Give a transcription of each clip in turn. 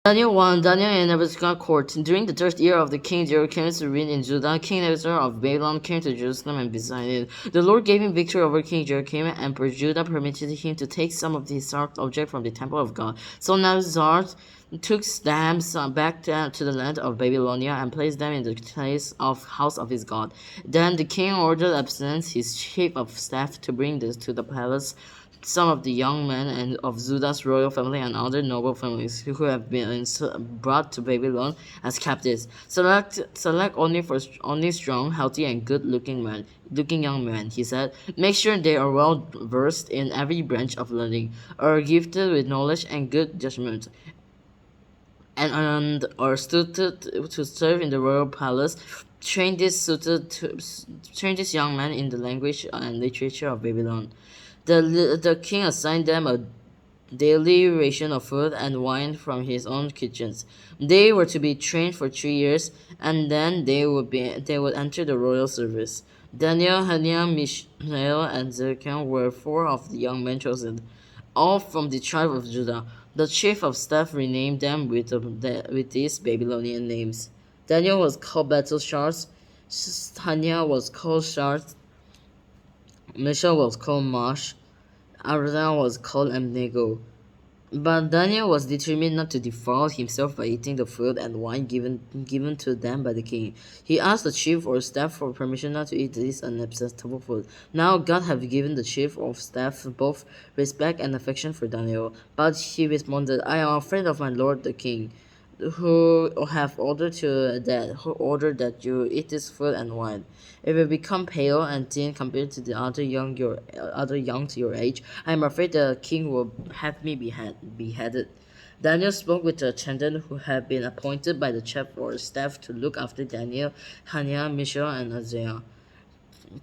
Daniel 1. Daniel and Nebuchadnezzar court. During the third year of the king Jehoiakim's reign in Judah, King Nebuchadnezzar of Babylon came to Jerusalem and besieged it. The Lord gave him victory over King Jehoiakim, and Emperor Judah permitted him to take some of the historic objects from the temple of God. So Nebuchadnezzar took them back to the land of Babylonia and placed them in the place of house of his God. Then the king ordered Absalom, his chief of staff, to bring this to the palace some of the young men and of Judah's royal family and other noble families who have been brought to Babylon as captives. Select only strong, healthy, and looking young men, he said. Make sure they are well versed in every branch of learning, are gifted with knowledge and good judgment, and are suited to serve in the royal palace. Train these young men in the language and literature of Babylon. The king assigned them a daily ration of food and wine from his own kitchens. They were to be trained for 3 years, and then they would enter the royal service. Daniel, Hananiah, Mishael, and Zedekiah were four of the young men chosen, all from the tribe of Judah. The chief of staff renamed them with these Babylonian names. Daniel was called Belshazzar, Hananiah was called Shadrach, Mishael was called Mash, Azariah was called Abednego. But Daniel was determined not to defile himself by eating the food and wine given to them by the king. He asked the chief or staff for permission not to eat this unacceptable food. Now God had given the chief of staff both respect and affection for Daniel, but he responded, I am afraid of my lord the king, who ordered that you eat this food and wine. If you become pale and thin compared to the other young to your age, I am afraid the king will have me beheaded. Daniel spoke with the attendant who had been appointed by the chief or staff to look after Daniel, Hananiah, Mishael, and Azariah.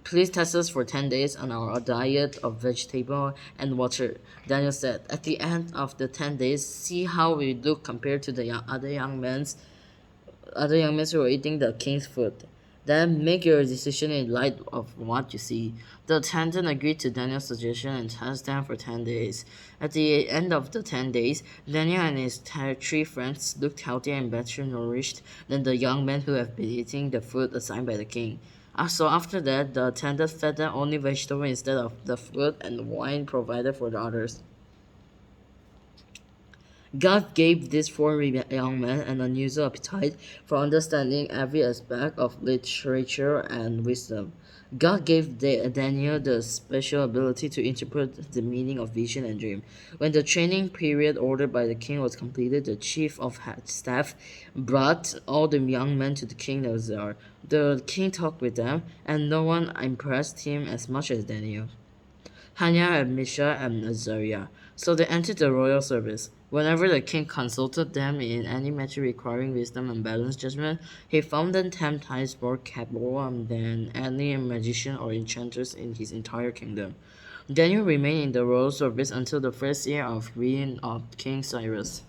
Please test us for 10 days on our diet of vegetable and water, Daniel said. At the end of the 10 days, see how we look compared to the other young men who are eating the king's food. Then make your decision in light of what you see. The attendant agreed to Daniel's suggestion and tested them for 10 days. At the end of the 10 days, Daniel and his three friends looked healthier and better nourished than the young men who have been eating the food assigned by the king. So after that, the attendant fed them only vegetable instead of the food and wine provided for the others. God gave these four young men an unusual appetite for understanding every aspect of literature and wisdom. God gave Daniel the special ability to interpret the meaning of vision and dream. When the training period ordered by the king was completed, the chief of staff brought all the young men to the king Nebuchadnezzar. The king talked with them, and no one impressed him as much as Daniel, Hananiah, and Mishael, and Azariah. So they entered the royal service. Whenever the king consulted them in any matter requiring wisdom and balanced judgment, he found them 10 times more capable than any magician or enchantress in his entire kingdom. Daniel remained in the royal service until the first year of reign of King Cyrus.